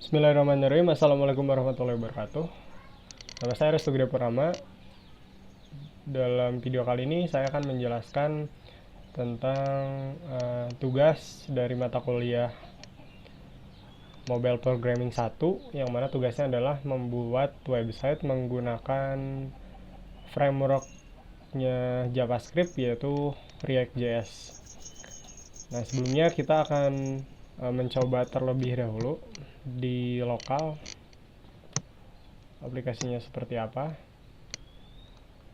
Bismillahirrahmanirrahim. Assalamualaikum warahmatullahi wabarakatuh. Nama saya Restu Gede Purnama. Dalam video kali ini saya akan menjelaskan tentang tugas dari mata kuliah Mobile Programming 1, yang mana tugasnya adalah membuat website menggunakan frameworknya JavaScript, yaitu React.js. Nah, sebelumnya kita akan mencoba terlebih dahulu di lokal aplikasinya seperti apa.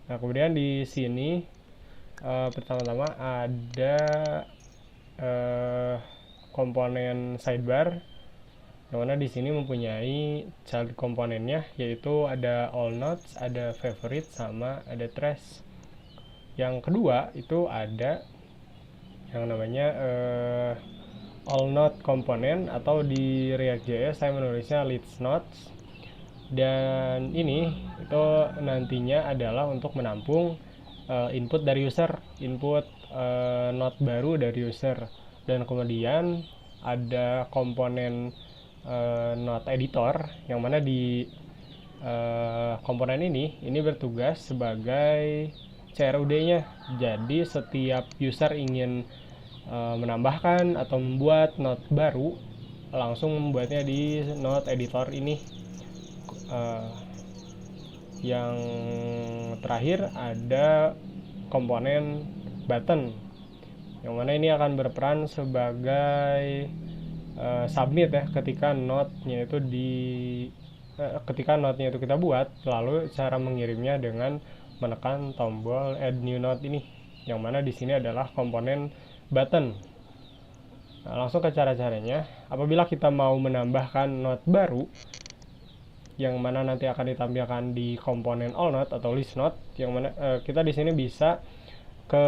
Nah, kemudian di sini pertama-tama ada komponen sidebar, yang mana di sini mempunyai child komponennya, yaitu ada all nodes, ada favorite, sama ada trash. Yang kedua itu ada yang namanya all node komponen, atau di React.js saya menulisnya leads nodes. Dan ini itu nantinya adalah untuk menampung input dari user, input node baru dari user. Dan kemudian ada komponen node editor, yang mana di komponen ini bertugas sebagai CRUD-nya. Jadi setiap user ingin menambahkan atau membuat node baru, langsung membuatnya di node editor ini. Yang terakhir ada komponen button, yang mana ini akan berperan sebagai submit ya, ketika node-nya itu kita buat, lalu cara mengirimnya dengan menekan tombol add new node ini, yang mana di sini adalah komponen button. Nah, langsung ke cara-caranya. Apabila kita mau menambahkan node baru, yang mana nanti akan ditampilkan di komponen all node atau list node, yang mana kita di sini bisa ke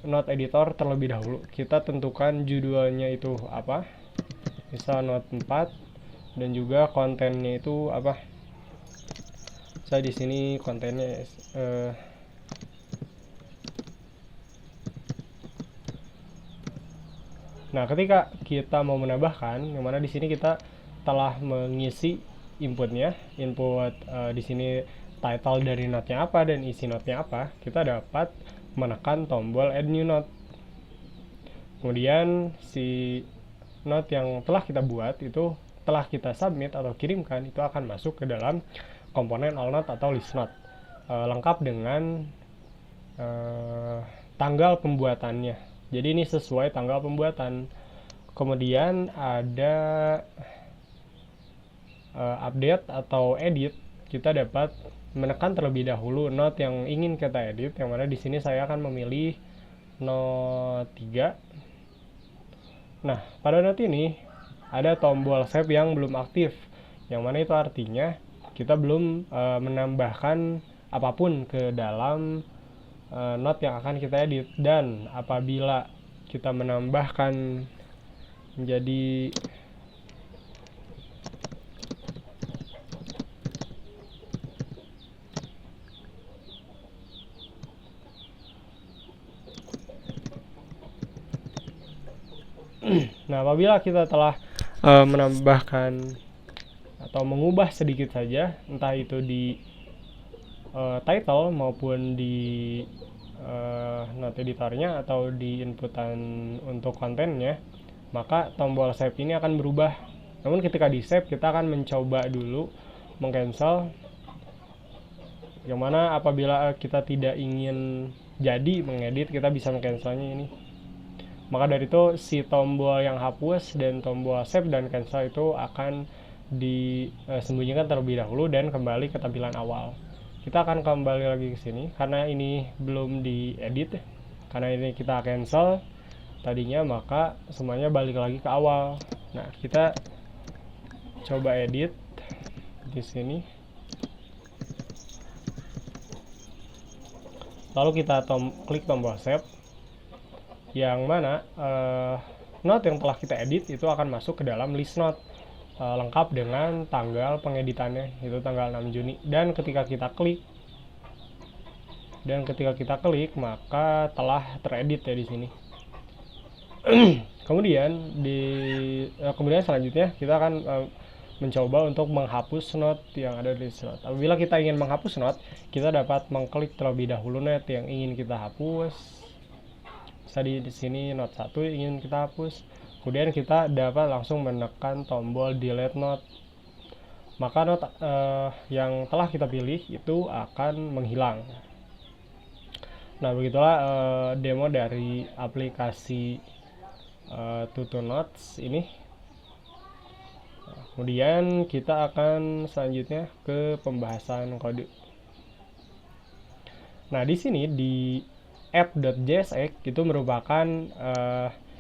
node editor terlebih dahulu. Kita tentukan judulnya itu apa, misal node 4, dan juga kontennya itu apa. Saya di sini kontennya nah, ketika kita mau menambahkan, yang mana di sini kita telah mengisi inputnya, input di sini title dari node-nya apa dan isi node-nya apa, kita dapat menekan tombol add new node. Kemudian si node yang telah kita buat itu, telah kita submit atau kirimkan, itu akan masuk ke dalam komponen all node atau list node, lengkap dengan tanggal pembuatannya. Jadi ini sesuai tanggal pembuatan. Kemudian ada update atau edit. Kita dapat menekan terlebih dahulu node yang ingin kita edit, yang mana di sini saya akan memilih node 3. Nah, pada node ini ada tombol save yang belum aktif, yang mana itu artinya kita belum menambahkan apapun ke dalam node yang akan kita edit. Dan apabila kita menambahkan menjadi nah, apabila kita telah menambahkan atau mengubah sedikit saja, entah itu di title maupun di node editornya atau di inputan untuk kontennya, maka tombol save ini akan berubah. Namun ketika di save, kita akan mencoba dulu mengcancel, yang mana apabila kita tidak ingin jadi mengedit, kita bisa mengcancelnya ini. Maka dari itu si tombol yang hapus dan tombol save dan cancel itu akan disembunyikan terlebih dahulu dan kembali ke tampilan awal. Kita akan kembali lagi ke sini karena ini belum diedit. Karena ini kita cancel tadinya, maka semuanya balik lagi ke awal. Nah, kita coba edit di sini. Lalu kita klik tombol save, yang mana node yang telah kita edit itu akan masuk ke dalam list node, lengkap dengan tanggal pengeditannya, itu tanggal 6 Juni. Dan ketika kita klik, maka telah teredit ya di sini. Kemudian selanjutnya kita akan mencoba untuk menghapus note yang ada di list note. Apabila kita ingin menghapus note, kita dapat mengklik terlebih dahulu note yang ingin kita hapus. Bisa di sini note 1 ingin kita hapus. Kemudian kita dapat langsung menekan tombol delete note. Maka note yang telah kita pilih itu akan menghilang. Nah, begitulah demo dari aplikasi Tutu Notes ini. Kemudian kita akan selanjutnya ke pembahasan kode. Nah, di sini di app.jsx itu merupakan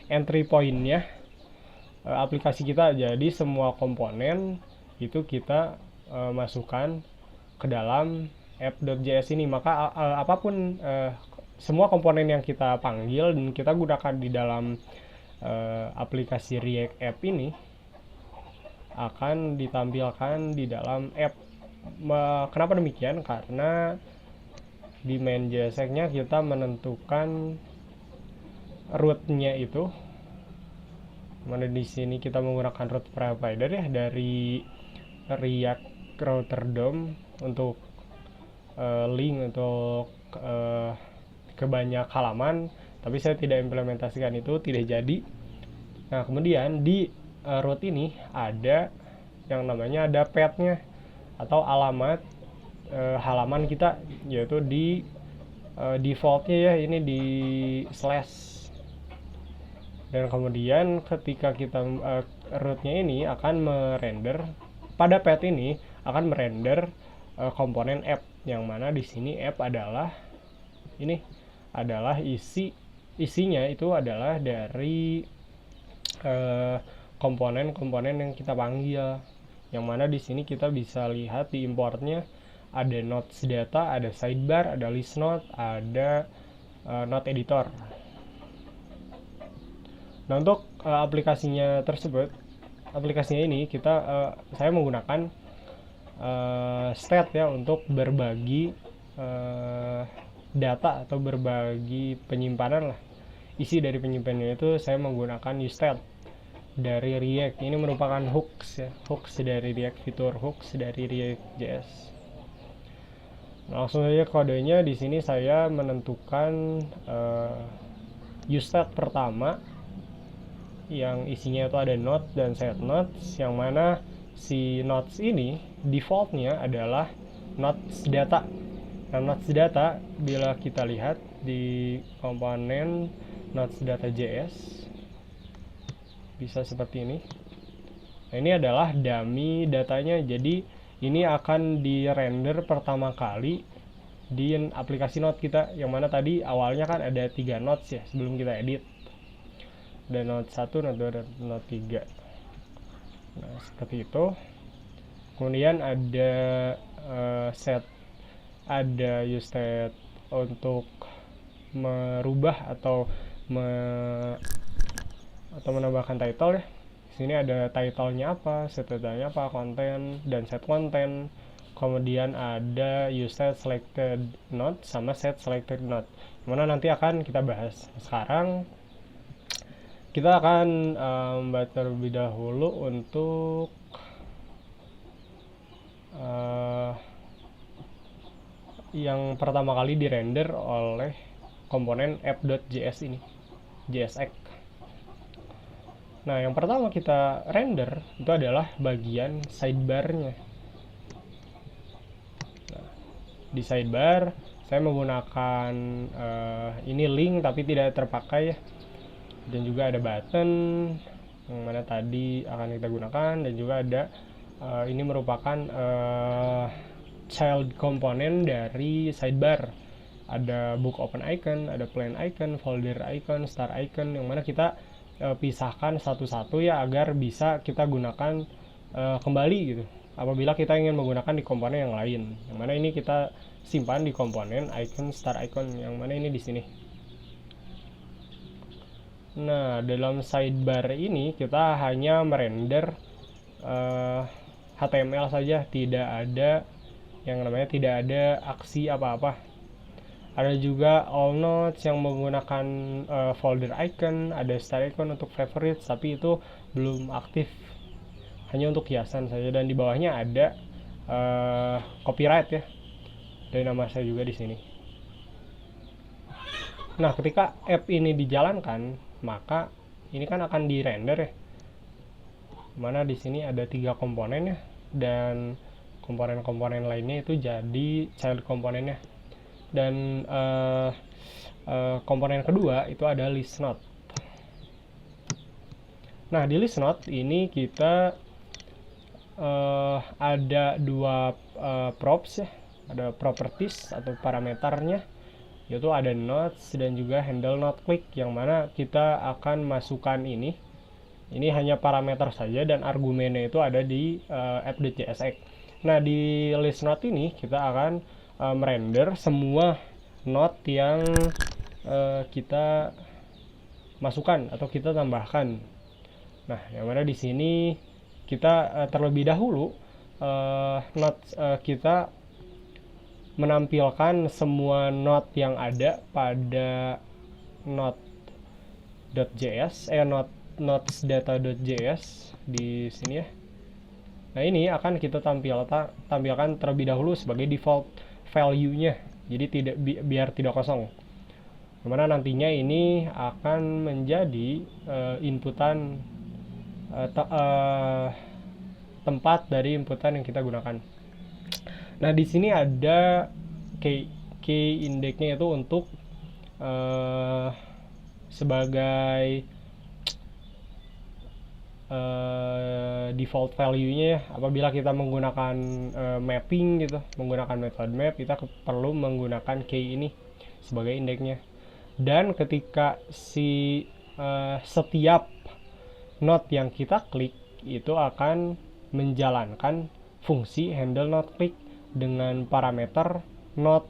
entry point-nya aplikasi kita. Jadi semua komponen itu kita masukkan ke dalam app.js ini. Maka apapun semua komponen yang kita panggil dan kita gunakan di dalam aplikasi React App ini akan ditampilkan di dalam app. Kenapa demikian? Karena di main JSX-nya kita menentukan root-nya itu. Mana di sini kita menggunakan root provider ya dari React Router DOM untuk link untuk ke banyak halaman, tapi saya tidak implementasikan itu, tidak jadi. Nah, kemudian di root ini ada yang namanya ada path-nya atau alamat halaman kita, yaitu di default-nya ya, ini di slash. Dan kemudian ketika kita root-nya ini akan merender pada path ini akan merender komponen app, yang mana di sini app adalah ini adalah isinya itu adalah dari komponen-komponen yang kita panggil, yang mana di sini kita bisa lihat di importnya ada notes data, ada sidebar, ada list note, ada note editor. Nah, untuk aplikasinya tersebut, aplikasinya ini saya menggunakan state ya untuk berbagi data atau berbagi penyimpanan lah. Isi dari penyimpanannya itu saya menggunakan useState dari React. Ini merupakan hooks ya, hooks dari React, fitur hooks dari React.js. Langsung saja kodenya. Di sini saya menentukan useState pertama yang isinya itu ada note dan set notes, yang mana si notes ini defaultnya adalah notes data. Nah, notes data bila kita lihat di komponen notes data.js bisa seperti ini. Nah, ini adalah dummy datanya, jadi ini akan di render pertama kali di aplikasi note kita, yang mana tadi awalnya kan ada 3 notes ya sebelum kita edit. Ada note 1, note 2, dan note 3. Nah, seperti itu. Kemudian ada ada useState untuk merubah atau menambahkan title ya. Di sini ada title-nya apa, set title-nya apa, konten, dan set konten. Kemudian ada useState selected node sama set selected node, mana nanti akan kita bahas. Sekarang kita akan membaca terlebih dahulu untuk yang pertama kali dirender oleh komponen app.js ini, JSX. Nah, yang pertama kita render itu adalah bagian sidebar-nya. Nah, di sidebar saya menggunakan ini link tapi tidak terpakai ya. Dan juga ada button yang mana tadi akan kita gunakan, dan juga ada ini merupakan child komponen dari sidebar. Ada book open icon, ada plain icon, folder icon, star icon, yang mana kita pisahkan satu-satu ya agar bisa kita gunakan kembali gitu apabila kita ingin menggunakan di komponen yang lain, yang mana ini kita simpan di komponen icon star icon, yang mana ini di sini. Nah, dalam sidebar ini kita hanya merender HTML saja, tidak ada yang namanya tidak ada aksi apa-apa. Ada juga all notes yang menggunakan folder icon, ada star icon untuk favorites, tapi itu belum aktif. hanya untuk hiasan saja, dan di bawahnya ada copyright ya, dari nama saya juga di sini. Nah, ketika app ini dijalankan, maka ini kan akan di render ya, mana di sini ada 3 komponen ya, dan komponen-komponen lainnya itu jadi child komponennya. Dan komponen kedua itu ada list node. Nah, di list node ini kita ada 2 props ya, ada properties atau parameternya, yaitu ada nodes dan juga handle node click, yang mana kita akan masukkan ini hanya parameter saja dan argumennya itu ada di app.jsx. Nah, di list node ini kita akan merender semua node yang kita masukkan atau kita tambahkan. Nah, yang mana di sini kita terlebih dahulu node kita menampilkan semua node yang ada pada node.js, nodesdata.js di sini ya. Nah, ini akan kita tampilkan terlebih dahulu sebagai default value-nya. Jadi biar tidak kosong. Dimana nantinya ini akan menjadi inputan tempat dari inputan yang kita gunakan. Nah, di sini ada key indexnya itu untuk sebagai default value-nya ya. Apabila kita menggunakan mapping gitu, menggunakan method map, kita perlu menggunakan key ini sebagai indeksnya. Dan ketika setiap node yang kita klik itu akan menjalankan fungsi handle node click dengan parameter node,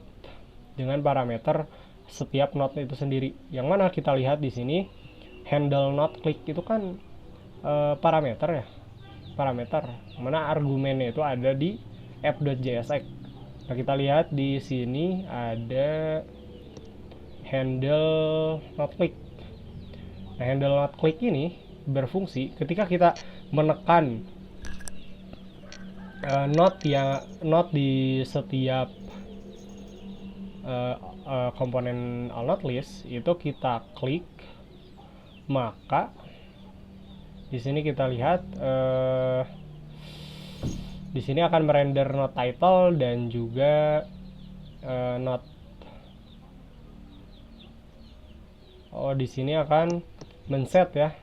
dengan parameter setiap node itu sendiri. Yang mana kita lihat di sini handle node click itu kan parameter ya, parameter mana argumennya itu ada di app.jsx. Nah, kita lihat di sini ada handle node click. Nah, handle node click ini berfungsi ketika kita menekan node di setiap komponen node list itu kita klik, maka di sini kita lihat di sini akan merender node title dan juga node di sini akan men-set ya.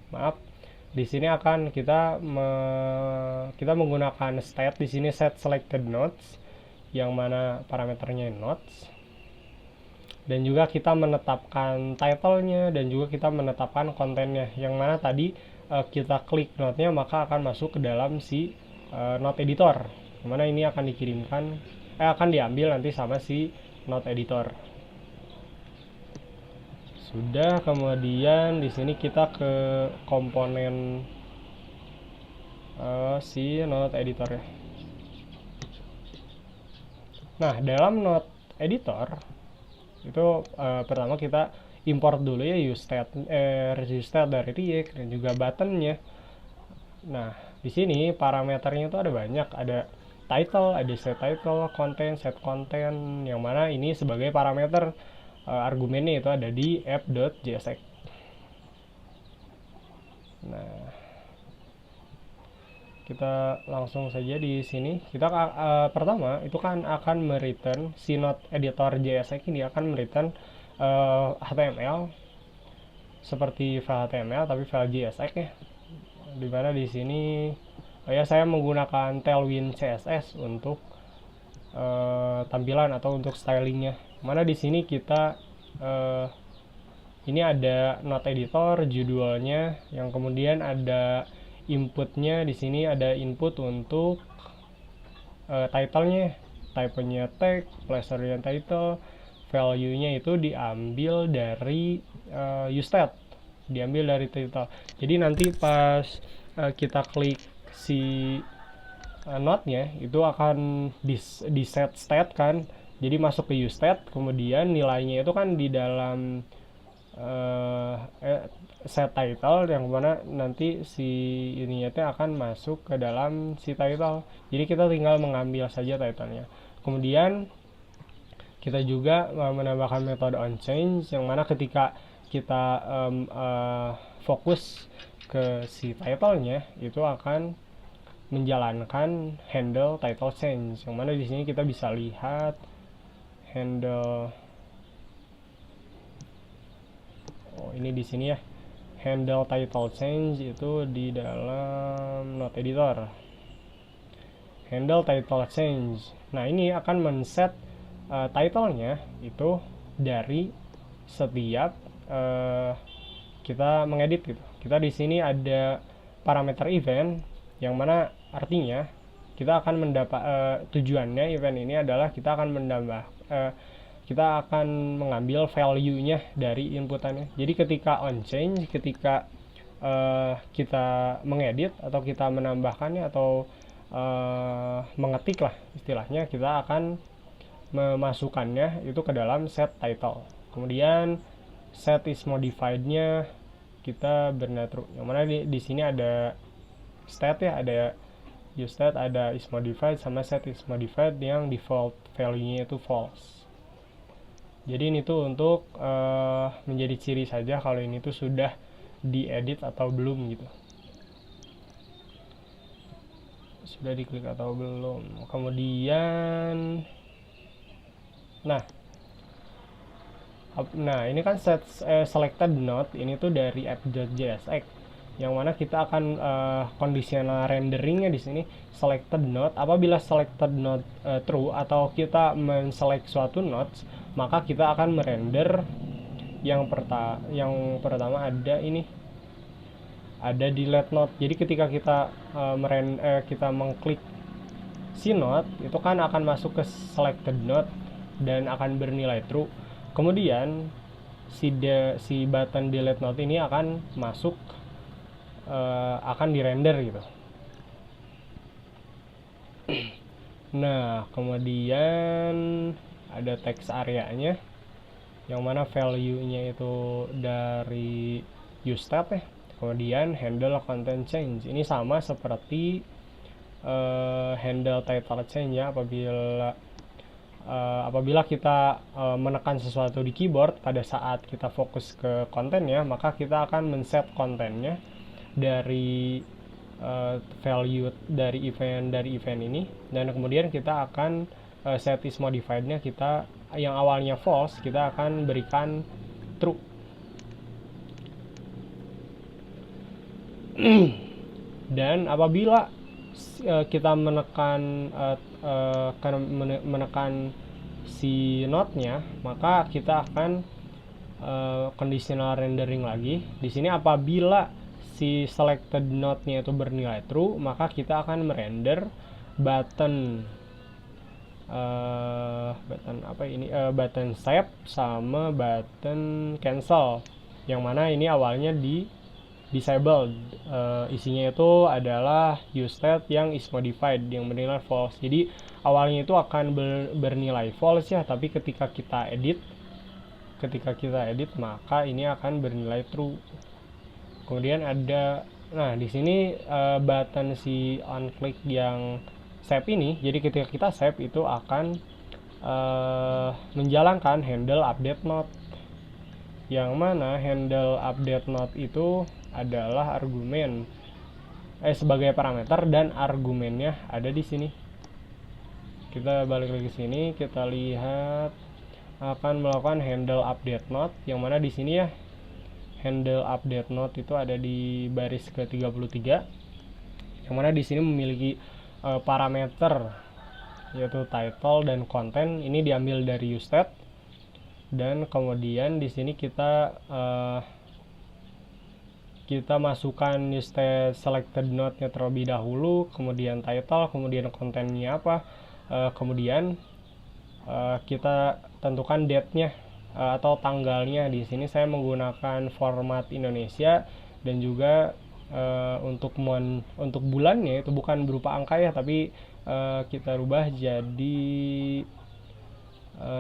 Maaf. Di sini akan kita menggunakan state di sini set selected nodes, yang mana parameternya nodes. Dan juga kita menetapkan title-nya dan juga kita menetapkan kontennya, yang mana tadi kita klik node-nya maka akan masuk ke dalam si node editor. Yang mana ini akan akan diambil nanti sama si node editor. Sudah, kemudian di sini kita ke komponen si node editor ya. Nah, dalam node editor itu pertama kita import dulu ya useState dari React dan juga buttonnya. Nah, di sini parameternya itu ada banyak, ada title, ada set title, content, set content, yang mana ini sebagai parameter argumennya itu ada di app.jsx. Nah, kita langsung saja di sini. Kita pertama itu kan akan mereturn si node editor JSX ini akan mereturn HTML seperti file HTML tapi file JSX ya. Dimana di sini saya menggunakan Tailwind CSS untuk tampilan atau untuk stylingnya. Mana di sini kita ini ada node editor judulnya, yang kemudian ada inputnya. Di sini ada input untuk title-nya, type-nya tag, placer-nya title, value-nya itu diambil dari useState, diambil dari title. Jadi nanti pas kita klik si node-nya itu akan di set state kan. Jadi masuk ke useState, kemudian nilainya itu kan di dalam eh, eh, set title yang mana nanti si ininya teh akan masuk ke dalam si title. Jadi kita tinggal mengambil saja titlenya. Kemudian kita juga menambahkan metode onChange yang mana ketika kita fokus ke si titlenya itu akan menjalankan handle title change, yang mana di sini kita bisa lihat handle, oh ini di sini ya, handle title change itu di dalam Node Editor, handle title change. Nah ini akan men-set titlenya itu dari setiap kita mengedit gitu. Kita di sini ada parameter event yang mana artinya kita akan mendapat tujuannya event ini adalah kita akan kita akan mengambil value-nya dari inputannya. Jadi ketika on change, ketika kita mengedit atau kita menambahkannya atau mengetik lah istilahnya, kita akan memasukkannya itu ke dalam set title. Kemudian set is modified-nya kita bernilai true. Yang mana di sini ada state ya, ada useState, ada is modified sama set is modified yang default value-nya itu false. Jadi ini tuh untuk menjadi ciri saja kalau ini tuh sudah diedit atau belum gitu. Sudah diklik atau belum. Kemudian nah ini kan set selected node ini tuh dari app.jsx, yang mana kita akan conditional renderingnya di sini selected node. Apabila selected node true atau kita men-select suatu node, maka kita akan merender yang pertama ada ini, ada delete node. Jadi ketika kita kita mengklik si node itu kan akan masuk ke selected node dan akan bernilai true. Kemudian si button delete node ini akan masuk akan dirender gitu. Nah kemudian ada text area-nya yang mana value-nya itu dari useState ya. Kemudian handle content change ini sama seperti handle title change ya. Apabila kita menekan sesuatu di keyboard pada saat kita fokus ke kontennya, maka kita akan men-set kontennya dari value dari event ini, dan kemudian kita akan set is modified-nya kita yang awalnya false kita akan berikan true. Dan apabila kita menekan si node-nya, maka kita akan conditional rendering lagi. Di sini apabila si selected node-nya itu bernilai true, maka kita akan merender button button save sama button cancel, yang mana ini awalnya di disabled. Isinya itu adalah useState yang is modified yang bernilai false. Jadi awalnya itu akan bernilai false ya, tapi ketika kita edit maka ini akan bernilai true. Kemudian ada di sini button si on click yang save ini. Jadi ketika kita save itu akan menjalankan handle update node, yang mana handle update node itu adalah argumen sebagai parameter dan argumennya ada di sini. Kita balik lagi sini, kita lihat akan melakukan handle update node, yang mana di sini ya handle update node itu ada di baris ke-33, yang mana di sini memiliki parameter yaitu title dan content. Ini diambil dari useState, dan kemudian di sini kita masukkan useState selected node-nya terlebih dahulu, kemudian title, kemudian kontennya apa, kemudian kita tentukan date-nya atau tanggalnya. Di sini saya menggunakan format Indonesia, dan juga untuk bulannya itu bukan berupa angka ya, tapi kita rubah jadi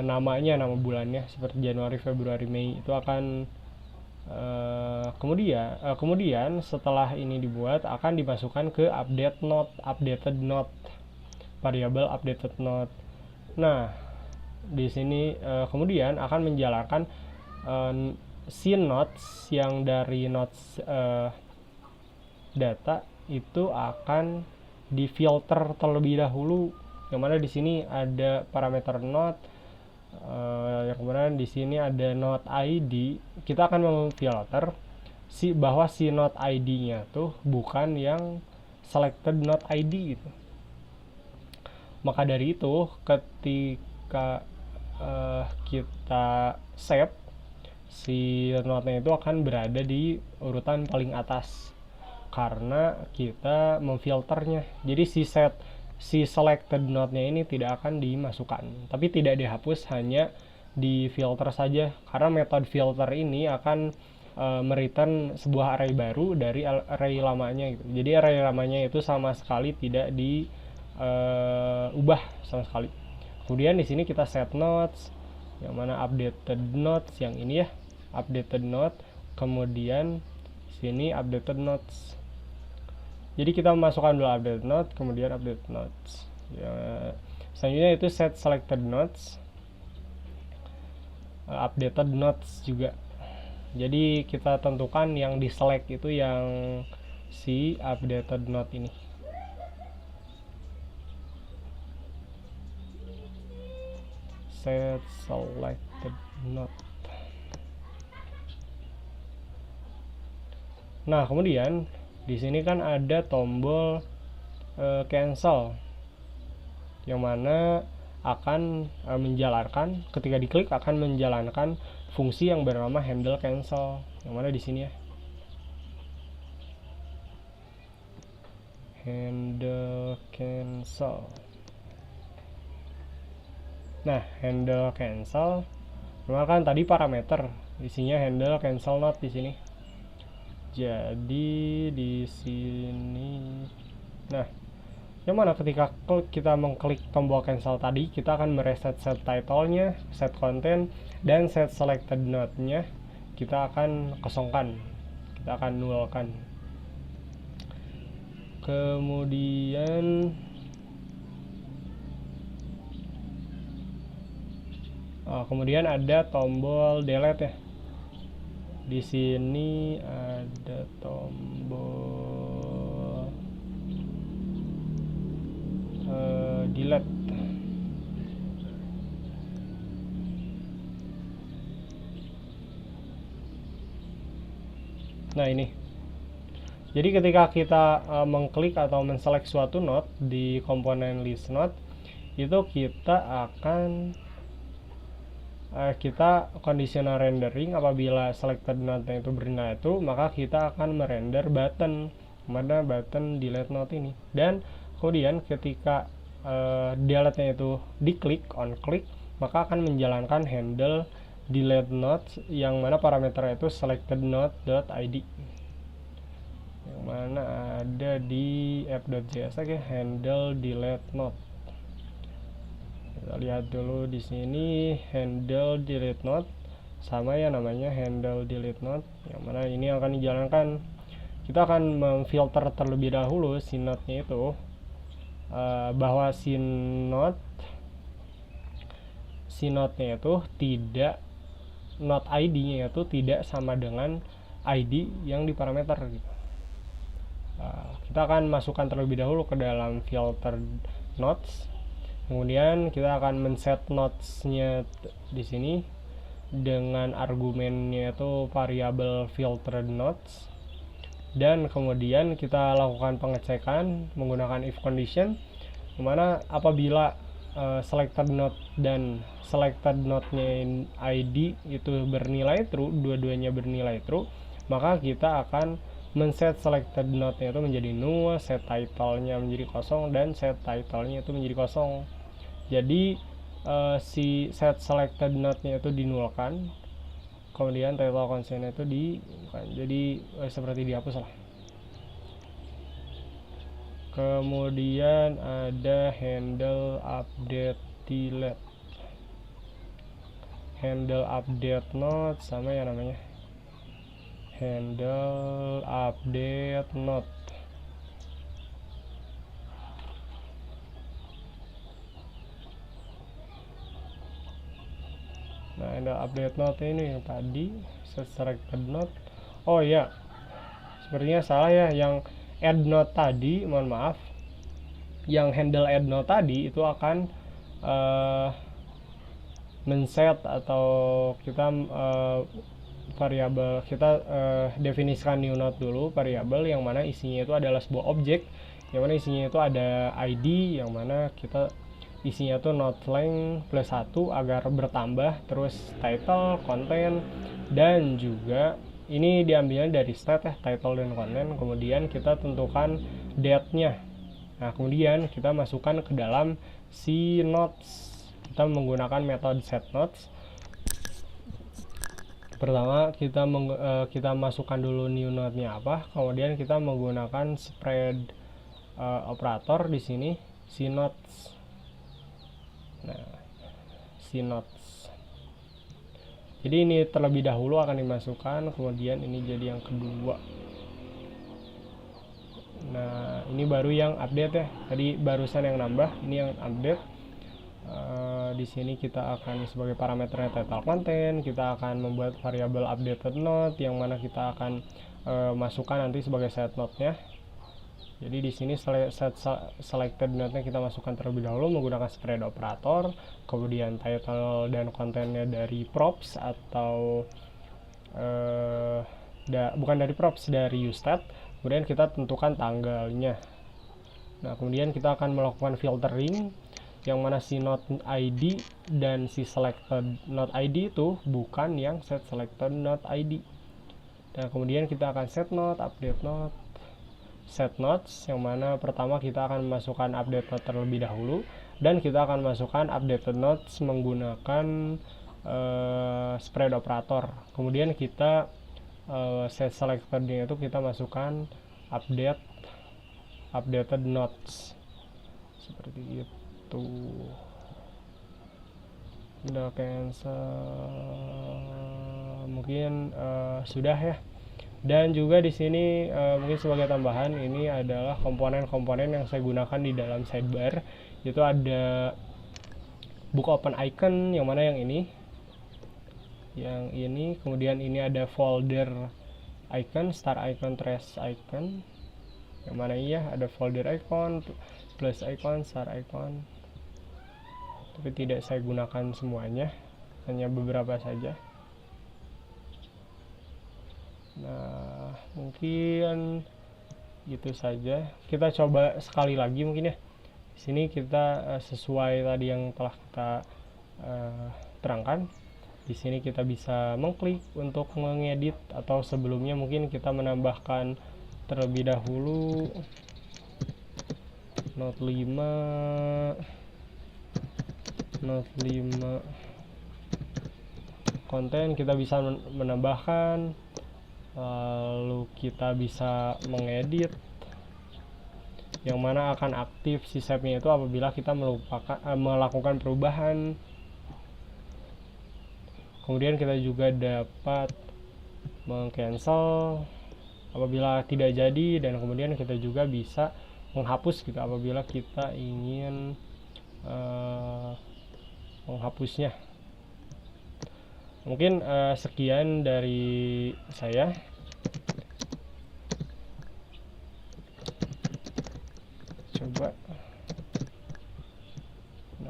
nama bulannya seperti Januari, Februari, Mei. Itu akan Kemudian setelah ini dibuat akan dimasukkan ke updated node, variabel updated node. Nah, di sini kemudian akan menjalankan si nodes yang dari nodes data itu akan difilter terlebih dahulu. Yang mana di sini ada parameter node, yang kemudian di sini ada node ID. Kita akan memfilter bahwa si node ID-nya tuh bukan yang selected node ID gitu. Maka dari itu ketika kita save, si node-nya itu akan berada di urutan paling atas karena kita memfilternya. Jadi si selected node-nya ini tidak akan dimasukkan, tapi tidak dihapus, hanya di filter saja, karena metode filter ini akan mereturn sebuah array baru dari array lamanya gitu. Jadi array lamanya itu sama sekali tidak diubah sama sekali. Kemudian di sini kita set nodes, yang mana updated nodes yang ini ya, updated node, kemudian sini updated nodes. Jadi kita masukkan dulu update node, kemudian update nodes. Ya, selanjutnya itu set selected nodes, updated nodes juga. Jadi kita tentukan yang di select itu yang si updated node ini. Set selected node. Nah, kemudian di sini kan ada tombol cancel, yang mana akan menjalankan, ketika diklik akan menjalankan fungsi yang bernama handle cancel, yang mana di sini ya, handle cancel. Nah, handle cancel memang kan tadi parameter isinya handle cancel node di sini. Jadi di sini, nah, yang mana ketika kita mengklik tombol cancel tadi, kita akan mereset set title-nya, set content, dan set selected node-nya kita akan kosongkan, kita akan nulkan. Kemudian ada tombol delete ya. Di sini ada tombol delete. Nah, ini. Jadi ketika kita mengklik atau menselect suatu node di komponen list node, itu kita akan kita conditional rendering. Apabila selected node itu bernilai true, maka kita akan merender button, mana button delete node ini. Dan kemudian ketika delete-nya itu diklik, on click, maka akan menjalankan handle delete node, yang mana parameternya itu selected node.id, yang mana ada di app.js ya, handle delete node. Kita lihat dulu di sini handle delete node sama ya, namanya handle delete node, yang mana ini akan dijalankan. Kita akan memfilter terlebih dahulu si node-nya itu, bahwa si node-nya itu tidak, node ID-nya itu tidak sama dengan ID yang di parameter gitu. Kita akan masukkan terlebih dahulu ke dalam filter nodes. Kemudian kita akan men-set nodes-nya di sini dengan argumennya itu variabel filtered nodes. Dan kemudian kita lakukan pengecekan menggunakan if condition, dimana apabila selected node dan selected node-nya ID itu bernilai true, dua-duanya bernilai true, maka kita akan men-set selected node-nya itu menjadi null, set title-nya menjadi kosong, dan set title-nya itu menjadi kosong. Jadi si set selected node-nya itu dinulkan, kemudian title constant itu jadi seperti dihapus lah. Kemudian ada handle update delete, handle update node sama ya namanya. handle update node. Nah, handle update node ini yang tadi selected node. Oh ya, sepertinya salah ya, yang add node tadi, mohon maaf, yang handle add node tadi itu akan men-set atau kita variabel, kita definisikan new node dulu, variabel yang mana isinya itu adalah sebuah objek, yang mana isinya itu ada ID, yang mana kita isinya tuh node length plus 1 agar bertambah, terus title, content, dan juga ini diambilnya dari state ya, title dan content. Kemudian kita tentukan date-nya. Nah, kemudian kita masukkan ke dalam si nodes. Kita menggunakan metode setNodes. Pertama kita masukkan dulu new node-nya apa, kemudian kita menggunakan spread operator di sini cnodes. Nah, cnodes. Jadi ini terlebih dahulu akan dimasukkan, kemudian ini jadi yang kedua. Nah, ini baru yang update ya. Tadi barusan yang nambah, ini yang update. Di sini kita akan sebagai parameternya title content, kita akan membuat variabel updated node yang mana kita akan masukkan nanti sebagai set node-nya. Jadi di sini set selected node-nya kita masukkan terlebih dahulu menggunakan spread operator, kemudian title dan kontennya dari props atau bukan dari props, dari useStat. Kemudian kita tentukan tanggalnya. Nah, kemudian kita akan melakukan filtering yang mana si node ID dan si selected node ID itu bukan yang set selected node ID. Dan kemudian kita akan set node, update node, set nodes, yang mana pertama kita akan memasukkan update node terlebih dahulu, dan kita akan masukkan updated nodes menggunakan spread operator. Kemudian kita set selected-nya itu kita masukkan updated nodes seperti itu. Udah cancel, mungkin sudah ya. Dan juga di sini mungkin sebagai tambahan, ini adalah komponen-komponen yang saya gunakan di dalam sidebar. Itu ada book open icon, yang mana yang ini, kemudian ini ada folder icon, start icon, trash icon, yang mana iya ada folder icon, plus icon, start icon, tapi tidak saya gunakan semuanya, hanya beberapa saja. Nah, mungkin gitu saja. Kita coba sekali lagi mungkin ya. Di sini kita sesuai tadi yang telah kita terangkan. Di sini kita bisa mengklik untuk mengedit, atau sebelumnya mungkin kita menambahkan terlebih dahulu node 5 konten, kita bisa menambahkan, lalu kita bisa mengedit, yang mana akan aktif si shape-nya itu apabila kita melakukan perubahan. Kemudian kita juga dapat meng-cancel apabila tidak jadi, dan kemudian kita juga bisa menghapus gitu apabila kita ingin menghapusnya. Mungkin sekian dari saya. Coba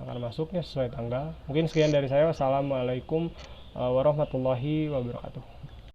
akan masuknya sesuai tanggal. Mungkin sekian dari saya. Wassalamualaikum warahmatullahi wabarakatuh.